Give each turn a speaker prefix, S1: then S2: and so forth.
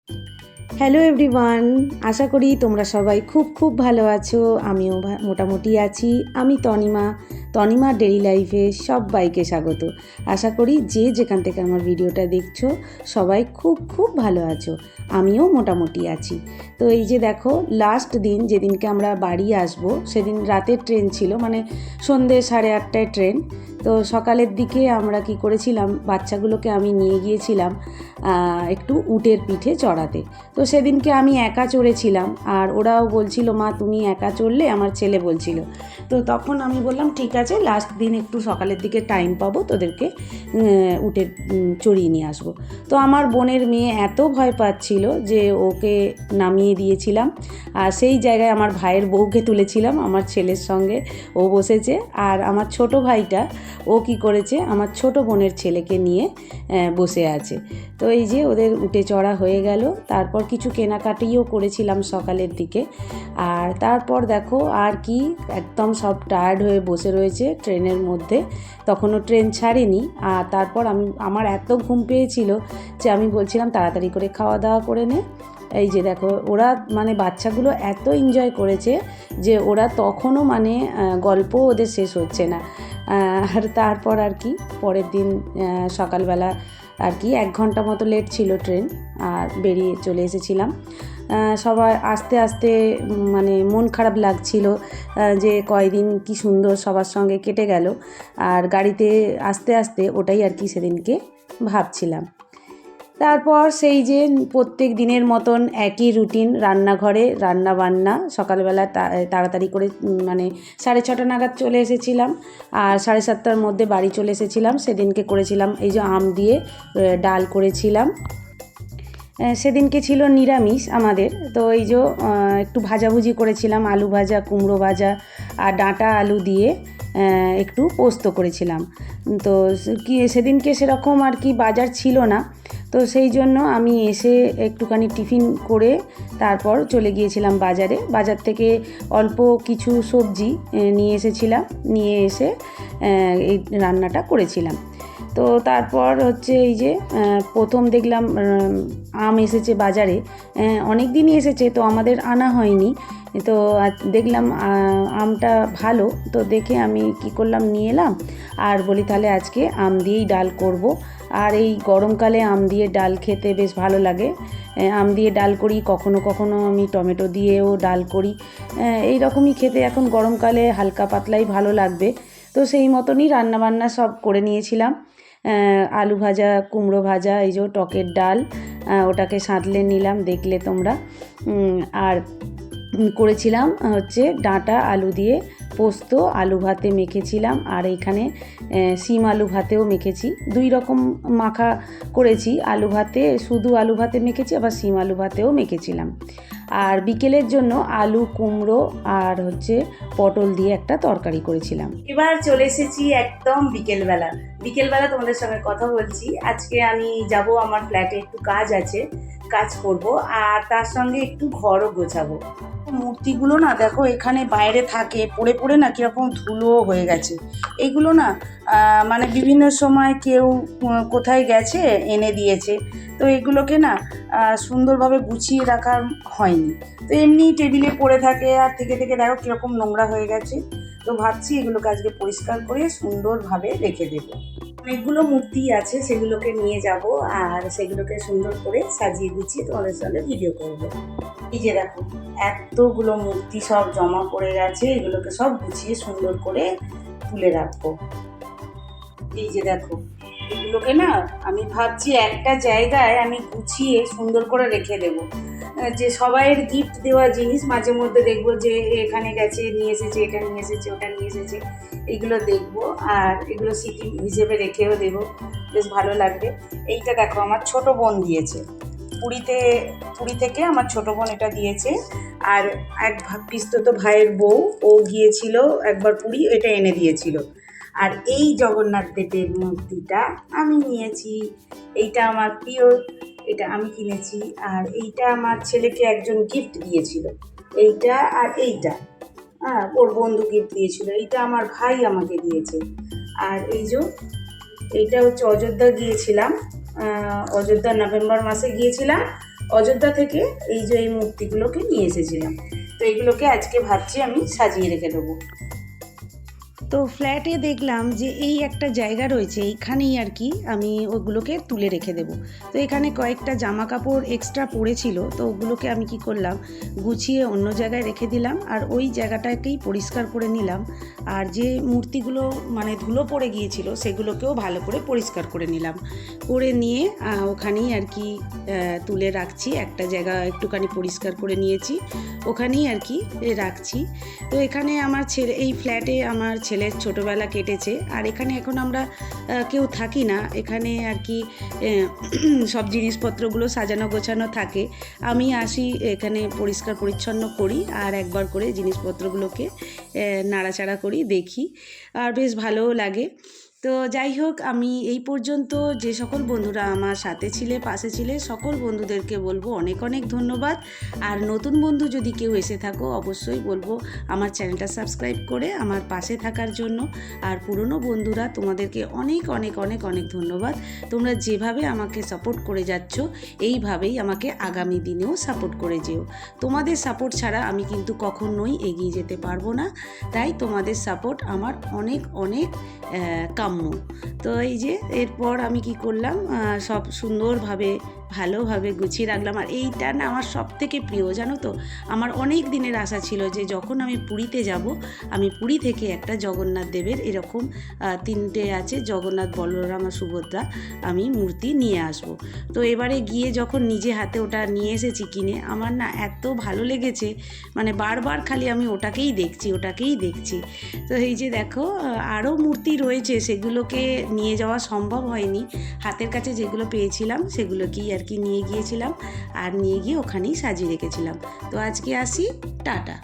S1: Hello everyone, আশা করি তোমরা সবাই খুব খুব ভালো আছো। আমিও মোটামুটি আছি। আমি তনিমা ডেইলি লাইফে সবাইকে স্বাগত। আশা করি যে যেখান থেকে আমার ভিডিওটা দেখছো সবাই খুব খুব ভালো আছো। আমিও মোটামুটি আছি। তো এই যে দেখো, লাস্ট দিন যেদিনকে আমরা বাড়ি আসবো সেদিন রাতের ট্রেন ছিল, মানে সন্ধ্যে 8:30টায় ট্রেন। তো সকালের দিকে আমরা কি করেছিলাম, বাচ্চাগুলোকে আমি নিয়ে গিয়েছিলাম একটু উটের পিঠে চড়াতে। তো সেদিনকে আমি একা চড়েছিলাম, আর ওরাও বলছিল মা তুমি একা চড়লে, আমার ছেলে বলছিল। তো তখন আমি বললাম ঠিক আছে, লাস্ট দিন একটু সকালের দিকে টাইম পাবো, তোদেরকে উটে চড়িয়ে নিয়ে আসবো। তো আমার বোনের মেয়ে এত ভয় পাচ্ছিল যে ওকে নামিয়ে দিয়েছিলাম, আর সেই জায়গায় আমার ভাইয়ের বউকে তুলেছিলাম আমার ছেলের সঙ্গে, ও বসেছে। আর আমার ছোট ভাইটা ও কি করেছে, আমার ছোট বোনের ছেলেকে নিয়ে বসে আছে। তো এই যে ওদের উটে চড়া হয়ে গেল, তারপর কিছু কেনাকাটিও করেছিলাম সকালের দিকে। আর তারপর দেখো আর কি, একদম সব টায়ার্ড হয়ে বসে রয়েছে ট্রেনের মধ্যে, তখনও ট্রেন ছাড়েনি। আর তারপর আমার এত ঘুম পেয়েছিল যে আমি বলছিলাম তাড়াতাড়ি করে খাওয়া দাওয়া করে নে। এই যে দেখো, ওরা মানে বাচ্চাগুলো এত এনজয় করেছে যে ওরা তখনও মানে গল্প ওদের শেষ হচ্ছে না। আর তারপর আর কি পরের দিন সকালবেলা আর কি 1 ঘন্টা মতো লেট ছিল ট্রেন, আর বেরিয়ে চলে এসেছিলাম। সবাই আস্তে আস্তে মানে মন খারাপ লাগছিল যে কয়দিন কি সুন্দর সবার সঙ্গে কেটে গেল, আর গাড়িতে আস্তে আস্তে ওটাই আর কি সেদিনকে ভাবছিলাম। তারপর সেই যে প্রত্যেক দিনের মতন একই রুটিন, রান্নাঘরে রান্না বান্না। সকালবেলা তাড়াতাড়ি করে মানে 6:30 নাগাদ চলে এসেছিলাম, আর 7:30টার মধ্যে বাড়ি চলে এসেছিলাম। সেদিনকে করেছিলাম এই যে আম দিয়ে ডাল করেছিলাম। সেদিনকে ছিল নিরামিষ আমাদের। তো এই যে একটু ভাজাভুজি করেছিলাম, আলু ভাজা, কুমড়ো ভাজা, আর ডাঁটা আলু দিয়ে একটু পোস্ত করেছিলাম। তো কি সেদিনকে সেরকম আর কি বাজার ছিল না, তো সেই জন্য আমি এসে একটুখানি টিফিন করে তারপর চলে গিয়েছিলাম বাজারে। বাজার থেকে অল্প কিছু সবজি নিয়ে এসেছিলাম, নিয়ে এসে এই রান্নাটা করেছিলাম। তো তারপর হচ্ছে এই যে প্রথম দেখলাম আম এসেছে বাজারে, অনেক দিনই এসেছে, তো আমাদের আনা হয়নি। তো দেখলাম আমটা ভালো, তো দেখে আমি কি করলাম, নিয়ে এলাম। আর বলি তাহলে আজকে আম দিয়েই ডাল করব। আর এই গরমকালে আম দিয়ে ডাল খেতে বেশ ভালো লাগে। আম দিয়ে ডাল করি, কখনো কখনো আমি টমেটো দিয়েও ডাল করি। এই রকমই খেতে এখন গরমকালে হালকা পাতলাই ভালো লাগবে। তো সেই মতনই রান্নাবান্না সব করে নিয়েছিলাম। আলু ভাজা, কুমড়ো ভাজা, এই যে টকের ডাল, ওটাকে সাঁতলে নিলাম, দেখলে তোমরা। আর করেছিলাম হচ্ছে ডাঁটা আলু দিয়ে পোস্ত, আলু ভাতে মেখেছিলাম। আর এইখানে শিম আলু ভাতেও মেখেছি, 2 রকম মাখা করেছি। আলু ভাতে, শুধু আলু ভাতে মেখেছি, আবার শিম আলু ভাতেও মেখেছিলাম। আর বিকেলের জন্য আলু, কুমড়ো আর হচ্ছে পটল দিয়ে একটা তরকারি করেছিলাম। এবার চলে এসেছি একদম বিকেলবেলা তোমাদের সঙ্গে কথা বলছি। আজকে আমি যাব আমার ফ্ল্যাটে, একটু কাজ আছে, কাজ করব, আর তার সঙ্গে একটু ঘরও গোছাবো। মূর্তিগুলো না দেখো এখানে বাইরে থাকে, পড়ে পড়ে না কীরকম ধুলো হয়ে গেছে। এইগুলো না মানে বিভিন্ন সময় কেউ কোথায় গেছে এনে দিয়েছে, তো এগুলোকে না সুন্দরভাবে গুছিয়ে রাখা হয়নি। তো এমনি টেবিলে পড়ে থাকে, আর থেকে থেকে দেখো কীরকম নোংরা হয়ে গেছে। তো ভাবছি এগুলোকে আজকে পরিষ্কার করে সুন্দরভাবে রেখে দেবো। অনেকগুলো মূর্তি আছে, সেগুলোকে নিয়ে যাব, আর সেগুলোকে সুন্দর করে সাজিয়ে গুছিয়ে তোমাদের সঙ্গে ভিডিও করব। এই যে দেখো, এতগুলো মূর্তি সব জমা পড়ে গেছে, এগুলোকে সব গুছিয়ে সুন্দর করে তুলে রাখবো। এই যে দেখো, এগুলোকে না আমি ভাবছি একটা জায়গায় আমি গুছিয়ে সুন্দর করে রেখে দেবো। যে সবাইয়ের গিফট দেওয়া জিনিস মাঝে মধ্যে দেখবো যে এখানে গেছে নিয়ে এসেছে, এটা নিয়ে এসেছে, ওটা নিয়ে এসেছে, এগুলো দেখবো, আর এগুলো স্মৃতি হিসেবে রেখেও দেবো, বেশ ভালো লাগবে। এইটা দেখো আমার ছোট বোন দিয়েছে, পুরী থেকে আমার ছোট বোন এটা দিয়েছে। আর এক পিস্তত ভাইয়ের বউ, ও গিয়েছিল একবার পুরী, এটা এনে দিয়েছিল। আর এই জগন্নাথ দেবের মূর্তিটা আমি নিয়েছি, এইটা আমার প্রিয়, এটা আমি কিনেছি। আর এইটা আমার ছেলেকে একজন গিফট দিয়েছিল, এইটা আর এইটা ওর বন্ধু গিফট দিয়েছিল, এইটা আমার ভাই আমাকে দিয়েছে। আর এই যে এইটা হচ্ছে অযোধ্যা গিয়েছিলাম, অযোধ্যা নভেম্বর মাসে গিয়েছিলাম, অযোধ্যা থেকে এই যে এই মূর্তিগুলোকে নিয়ে এসেছিলাম। তো এইগুলোকে আজকে ভাবছি আমি সাজিয়ে রেখে দেবো। তো ফ্ল্যাটে দেখলাম যে এই একটা জায়গা রয়েছে, এইখানেই আর কি আমি ওগুলোকে তুলে রেখে দেব। তো এখানে কয়েকটা জামা কাপড় এক্সট্রা পড়েছিল, তো ওগুলোকে আমি কি করলাম, গুছিয়ে অন্য জায়গায় রেখে দিলাম আর ওই জায়গাটাকেই পরিষ্কার করে নিলাম। আর যে মূর্তিগুলো মানে ধুলো পড়ে গিয়েছিল সেগুলোকেও ভালো করে পরিষ্কার করে নিলাম, করে নিয়ে ওখানেই আর কি তুলে রাখছি। একটা জায়গা একটুখানি পরিষ্কার করে নিয়েছি, ওখানেই আর কি রাখছি। তো এখানে আমার ছেলে, এই ফ্ল্যাটে আমার ছেলের ছোটোবেলা কেটেছে, আর এখানে এখন আমরা কেউ থাকি না। এখানে আর কি সব জিনিসপত্রগুলো সাজানো গোছানো থাকে। আমি আসি, এখানে পরিষ্কার পরিচ্ছন্ন করি আর একবার করে জিনিসপত্রগুলোকে নাড়াচাড়া করি, দেখি, আর বেশ ভালোও লাগে। তো যাই হোক, আমি এই পর্যন্ত যে সকল বন্ধুরা আমার সাথে ছিলে, পাশে ছিলে, সকল বন্ধুদেরকে বলবো অনেক অনেক ধন্যবাদ। আর নতুন বন্ধু যদি কেউ এসে থাকো, অবশ্যই বলবো আমার চ্যানেলটা সাবস্ক্রাইব করে আমার পাশে থাকার জন্য। আর পুরনো বন্ধুরা, তোমাদেরকে অনেক অনেক অনেক অনেক ধন্যবাদ। তোমরা যেভাবে আমাকে সাপোর্ট করে যাচ্ছ, এইভাবেই আমাকে আগামী দিনেও সাপোর্ট করে যেও। তোমাদের সাপোর্ট ছাড়া আমি কিন্তু কখনোই এগিয়ে যেতে পারবো না। তাই তোমাদের সাপোর্ট আমার অনেক অনেক কাম্য। তো এই যে এরপর আমি কি করলাম, সব সুন্দরভাবে ভালোভাবে গুছিয়ে রাখলাম। আর এইটা না আমার সব থেকে প্রিয়, জানো তো। আমার অনেক দিনের আশা ছিল যে যখন আমি পুরীতে যাব, আমি পুরী থেকে একটা জগন্নাথ দেবের এরকম 3টে আছে, জগন্নাথ, বলরাম আর সুভদ্রা, আমি মূর্তি নিয়ে আসব। তো এবারে গিয়ে যখন নিজে হাতে ওটা নিয়ে এসেছি কিনে, আমার না এত ভালো লেগেছে, মানে বারবার খালি আমি ওটাকেই দেখছি। তো এই যে দেখো, আরও মূর্তি রয়েছে, সেগুলোকে নিয়ে যাওয়া সম্ভব হয়নি। হাতের কাছে যেগুলো পেয়েছিলাম সেগুলোকেই আর কি নিয়ে গিয়েছিলাম, আর নিয়ে গিয়ে ওখানেই সাজিয়ে রেখেছিলাম। তো আজকে আসি, টাটা।